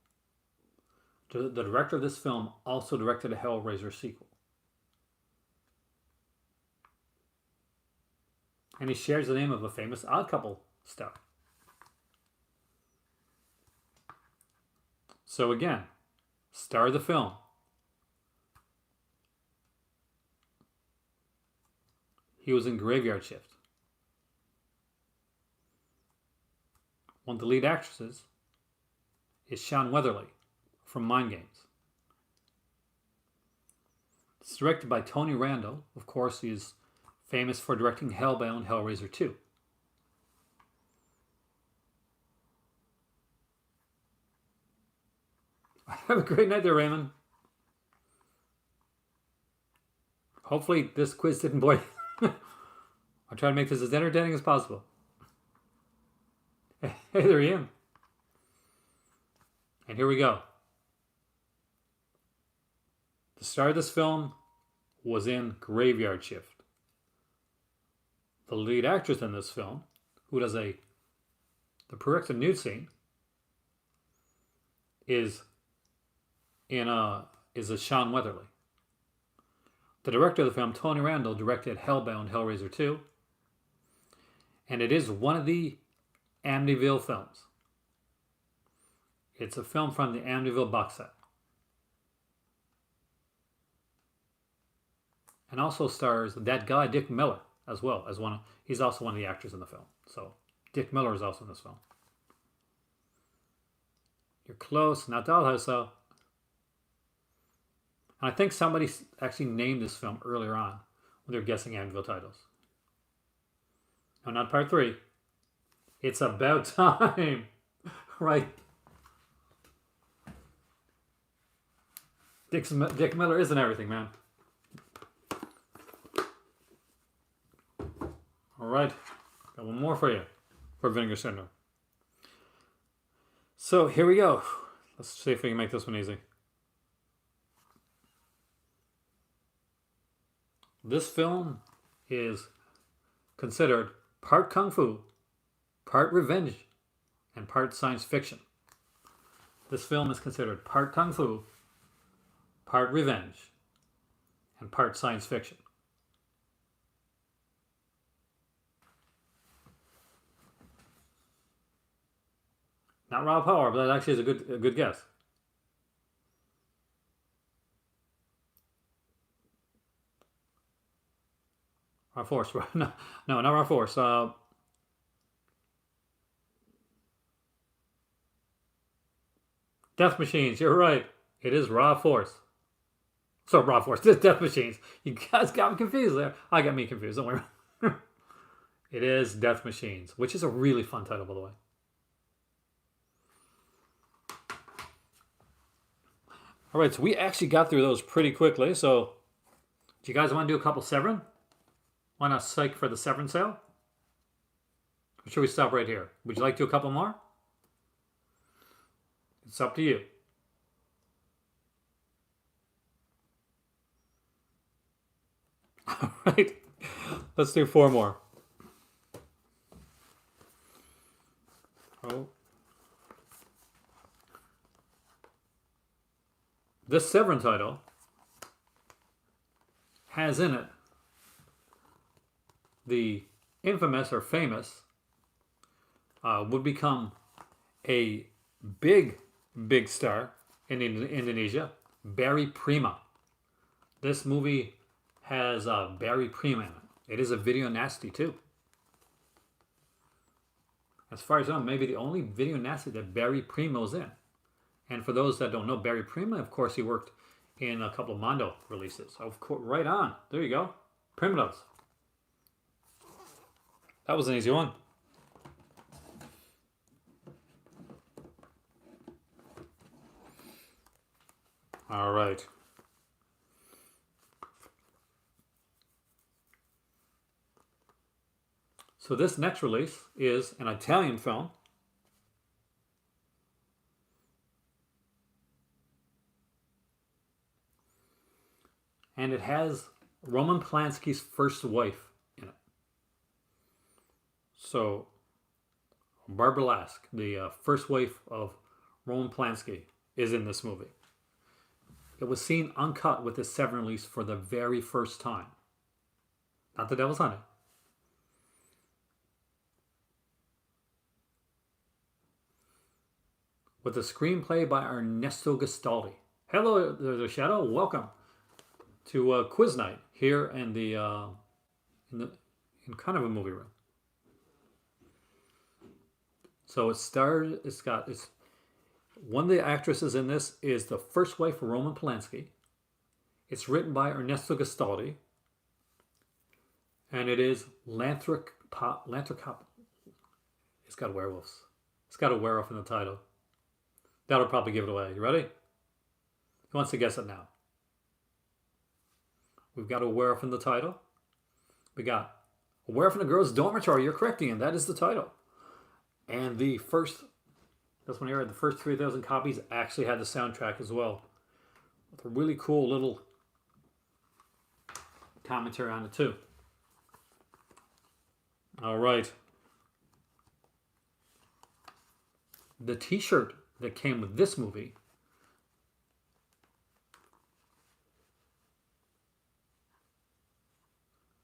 The director of this film also directed a Hellraiser sequel. And he shares the name of a famous Odd Couple star. So again, star of the film. He was in Graveyard Shift. One of the lead actresses is Shawn Weatherly from Mind Games. It's directed by Tony Randall. Of course, he is famous for directing Hellbound, Hellraiser 2. Have a great night there, Raymond. Hopefully this quiz didn't bore you. I'll try to make this as entertaining as possible. Hey there, Ian. And here we go. The star of this film was in Graveyard Shift. The lead actress in this film, who does the corrected nude scene, is a Shawn Weatherly. The director of the film, Tony Randall, directed Hellbound, Hellraiser 2. And it is one of the Amityville films. It's a film from the Amityville box set. And also stars that guy, Dick Miller, as well as he's also one of the actors in the film. So Dick Miller is also in this film. You're close. Not Dollhouse, though. And I think somebody actually named this film earlier on when they were guessing Anvil titles. No, not part 3. It's About Time. Right. Dick Miller isn't everything, man. All right. Got one more for you for Vinegar Syndrome. So here we go. Let's see if we can make this one easy. This film is considered part kung fu, part revenge, and part science fiction. This film is considered part kung fu, part revenge, and part science fiction. Not raw power, but that actually is a good guess. Raw force, no, not raw force. Death machines. You're right. It is raw force. So raw force. Death machines. You guys got me confused there. I got me confused. Don't worry. It is Death Machines, which is a really fun title, by the way. All right, so we actually got through those pretty quickly. So, do you guys want to do a couple Severn? Want to psych for the Severn sale? Or should we stop right here? Would you like to do a couple more? It's up to you. All right, let's do 4 more. Oh. This Severn title has in it the infamous or famous would become a big star in Indonesia, Barry Prima. This movie has Barry Prima in it. It is a video nasty too. As far as I know, maybe the only video nasty that Barry Primo's in. And for those that don't know, Barry Prima, of course, he worked in a couple of Mondo releases. Of course, right on. There you go. Primitos. That was an easy one. All right. So this next release is an Italian film. And it has Roman Polanski's first wife in it. So Barbara Lask, the first wife of Roman Polanski, is in this movie. It was seen uncut with the Severn release for the very first time. Not The Devil's Honey. With a screenplay by Ernesto Gastaldi. Hello, there's a shadow. Welcome to quiz night here in kind of a movie room. So it's one of the actresses in this is the first wife of Roman Polanski. It's written by Ernesto Gastaldi, and it is Lanthrope. It's got werewolves. It's got a werewolf in the title. That'll probably give it away. You ready? Who wants to guess it now? We've got a werewolf in the title. We got a werewolf in a girl's dormitory. You're correct, Ian. That is the title. And the first 3,000 copies actually had the soundtrack as well, with a really cool little commentary on it too. All right. The T-shirt that came with this movie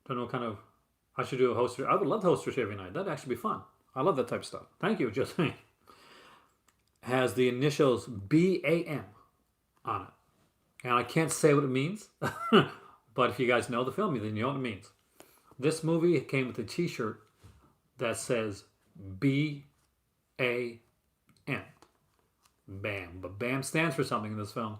don't know what kind of. I should do a host. I would love to host a every night. That'd actually be fun. I love that type of stuff. Thank you, just me. Has the initials BAM on it. And I can't say what it means, but if you guys know the film, then you know what it means. This movie came with a T-shirt that says BAM. BAM. But BAM stands for something in this film.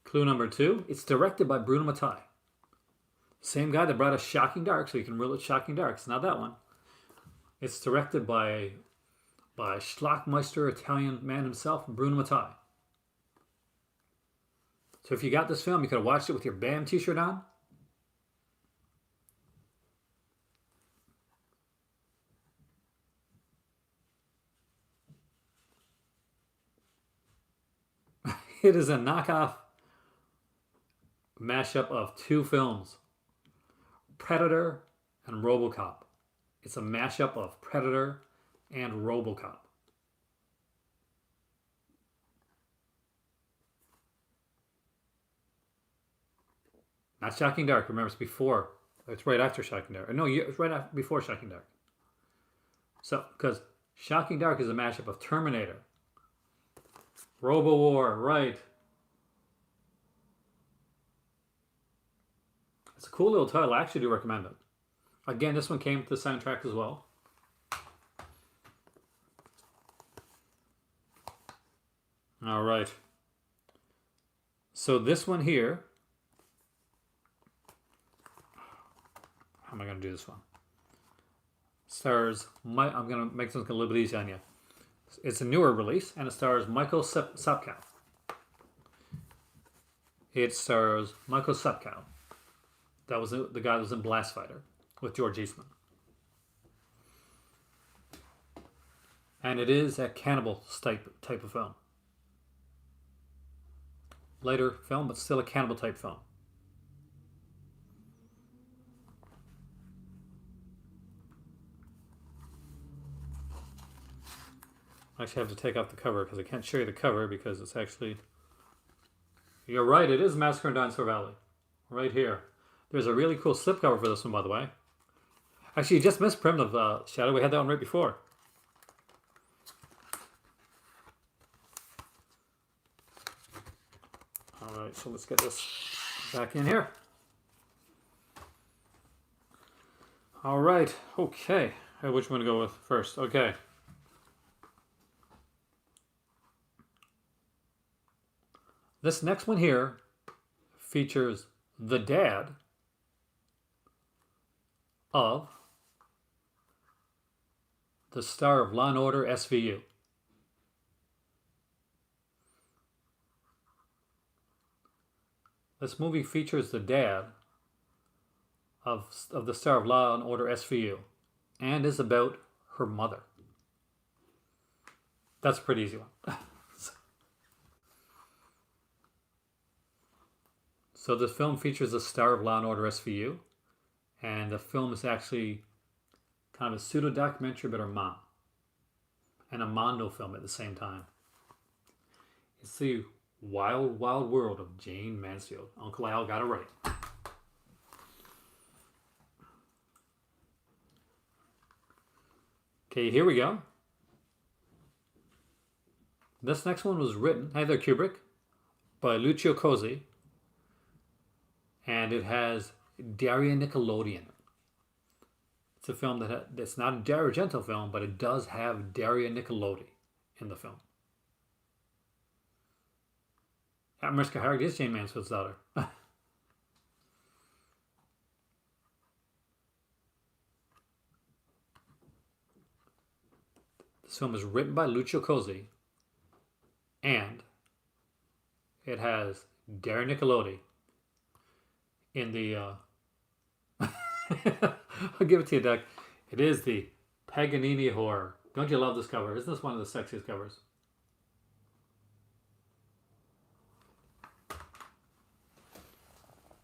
Clue number 2, it's directed by Bruno Mattei. Same guy that brought us Shocking Dark, so you can rule it Shocking Dark. It's not that one. It's directed by Schlockmeister Italian man himself, Bruno Mattei. So if you got this film, you could have watched it with your BAM t-shirt on. It is a knockoff mashup of two films, Predator and RoboCop. It's a mashup of Predator and RoboCop. Not Shocking Dark. Remember, it's before. It's right after Shocking Dark. No, it's right after, before Shocking Dark. So, because Shocking Dark is a mashup of Terminator, Robo War, right? It's a cool little title. I actually do recommend it. Again, this one came with the soundtrack as well. All right. So this one here. How am I going to do this one? Stars. I'm going to make this a little bit easy on you. It's a newer release, and it stars Michael Sapkow. It stars Michael Sapkow. That was the guy that was in Blast Fighter with George Eastman. And it is a cannibal type of film. Later film, but still a cannibal type film. I actually have to take off the cover because I can't show you the cover because it's actually... You're right, it is Massacre in Dinosaur Valley. Right here. There's a really cool slipcover for this one, by the way. Actually, you just missed Primitive Shadow. We had that one right before. Alright, so let's get this back in here. Alright, okay. Which one to go with first? Okay. This next one here features the dad of the star of Law & Order SVU. This movie features the dad of the star of Law & Order SVU and is about her mother. That's a pretty easy one. So the film features the star of Law & Order SVU, and the film is actually kind of a pseudo-documentary about her mom, and a Mondo film at the same time. It's the Wild, Wild World of Jane Mansfield. Uncle Al got it right. Okay, here we go. This next one was written, Heather Kubrick, by Lucio Cozzi, and it has Daria Nicolodi. It's a film that's not a Dario Argento film, but it does have Daria Nicolodi in the film. Mariska Hargitay is Jane Mansfield's daughter. This film is written by Lucio Cozzi, and it has Daria Nicolodi in the... I'll give it to you, Doug. It is the Paganini horror. Don't you love this cover? Isn't this one of the sexiest covers?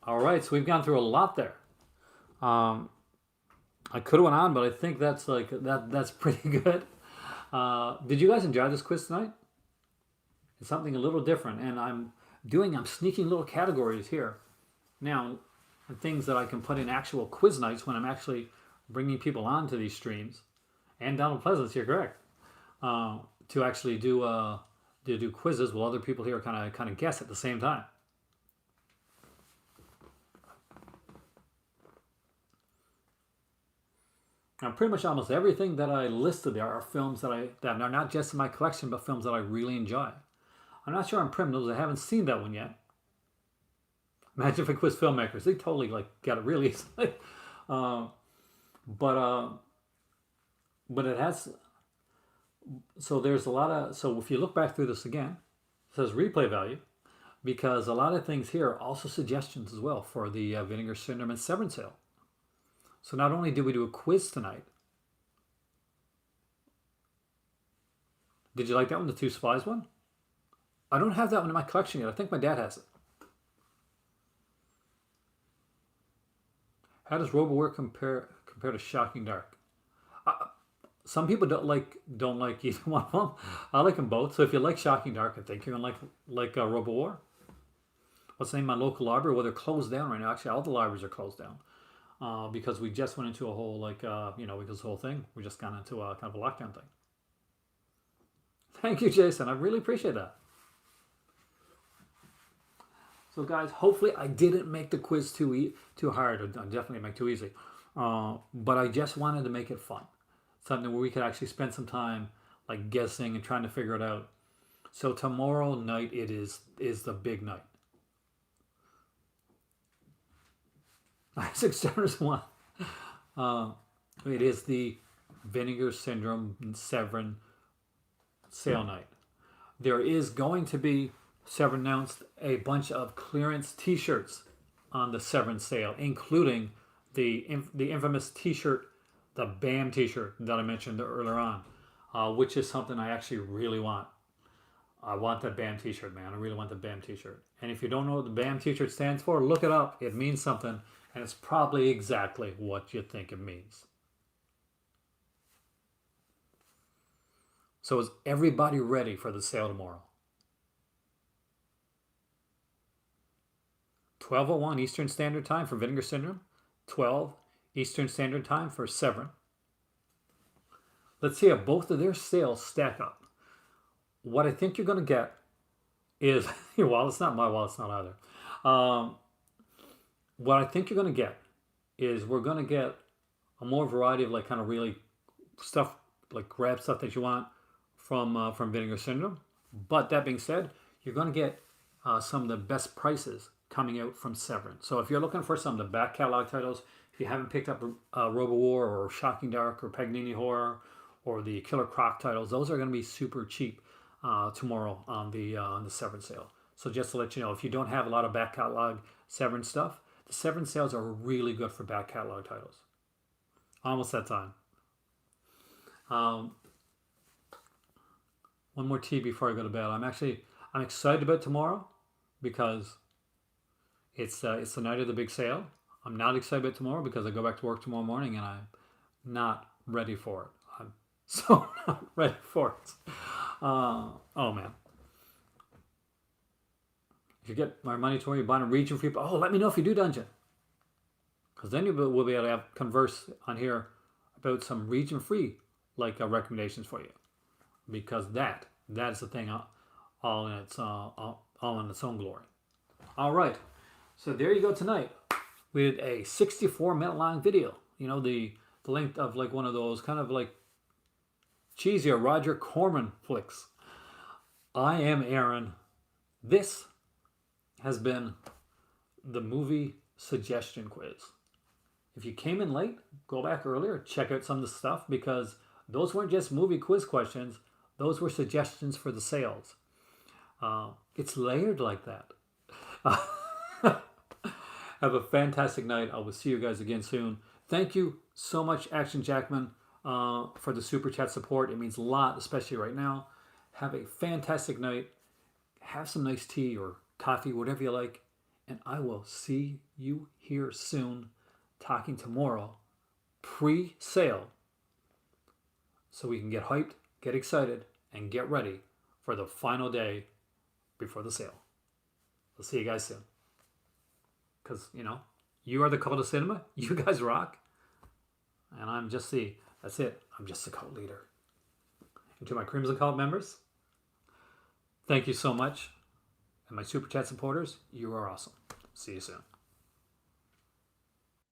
All right, so we've gone through a lot there. I could have went on, but I think that's that's pretty good. Did you guys enjoy this quiz tonight? It's something a little different, and I'm sneaking little categories here now, and things that I can put in actual quiz nights when I'm actually bringing people on to these streams. And Donald Pleasance, you're correct, to actually do quizzes while other people here kind of guess at the same time. pretty much almost everything that I listed there are films that are not just in my collection, but films that I really enjoy. I'm not sure on Primrose. I haven't seen that one yet. Imagine if it quiz filmmakers. They totally like got it really easily. Uh, but uh, but it has. So there's a lot of. So if you look back through this again, it says replay value because a lot of things here are also suggestions as well for the Vinegar Syndrome and Severn sale. So not only did we do a quiz tonight. Did you like that one, the Two Spies one? I don't have that one in my collection yet. I think my dad has it. How does RoboWare compare to Shocking Dark? Some people don't like either one of them. I like them both. So if you like Shocking Dark, I think you're gonna like RoboWar. What's the name of my local library? Well, they're closed down right now. Actually, all the libraries are closed down because we just went into a whole because the whole thing we just gone into a kind of a lockdown thing. Thank you, Jason. I really appreciate that. So, guys, hopefully I didn't make the quiz too hard, or definitely make it too easy. But I just wanted to make it fun, something where we could actually spend some time like guessing and trying to figure it out. So tomorrow night is the big night. Isaac Sterners one. It is the Vinegar Syndrome Severn sale night. There is going to be, Severn announced a bunch of clearance T-shirts on the Severn sale, including the infamous T-shirt, the BAM T-shirt that I mentioned earlier on, which is something I actually really want. I want that BAM T-shirt, man. I really want the BAM T-shirt. And if you don't know what the BAM T-shirt stands for, look it up. It means something, and it's probably exactly what you think it means. So is everybody ready for the sale tomorrow? 12:01 Eastern Standard Time for Vinegar Syndrome, 12 Eastern Standard Time for Severn. Let's see how both of their sales stack up. What I think you're going to get is, your wallet's not my wallet's not either. What I think you're going to get is we're going to get a more variety of like kind of really stuff, like grab stuff that you want from Vinegar Syndrome. But that being said, you're going to get some of the best prices coming out from Severn. So if you're looking for some of the back catalog titles, if you haven't picked up RoboWar or Shocking Dark or Paganini Horror or the Killer Croc titles, those are going to be super cheap tomorrow on the Severn sale. So just to let you know, if you don't have a lot of back catalog Severn stuff, the Severn sales are really good for back catalog titles. Almost that time. One more tea before I go to bed. I'm excited about tomorrow because it's the night of the big sale. I'm not excited about tomorrow because I go back to work tomorrow morning and I'm not ready for it. I'm so not ready for it. Oh man. If you get my money tomorrow, you're buying a region free. Oh, let me know if you do dungeon. Because then we'll be able to converse on here about some region free recommendations for you. Because that is the thing all in its own glory. All right. So there you go tonight with a 64-minute long video. You know, the length of like one of those kind of like cheesier Roger Corman flicks. I am Aaron. This has been the movie suggestion quiz. If you came in late, go back earlier, check out some of the stuff because those weren't just movie quiz questions. Those were suggestions for the sales. It's layered like that. Have a fantastic night. I will see you guys again soon. Thank you so much, Action Jackman, for the super chat support. It means a lot, especially right now. Have a fantastic night. Have some nice tea or coffee, whatever you like. And I will see you here soon, talking tomorrow, pre-sale, so we can get hyped, get excited, and get ready for the final day before the sale. I'll see you guys soon. Because, you are the cult of cinema. You guys rock. And I'm just that's it. I'm just the cult leader. And to my Crimson Cult members, thank you so much. And my Super Chat supporters, you are awesome. See you soon.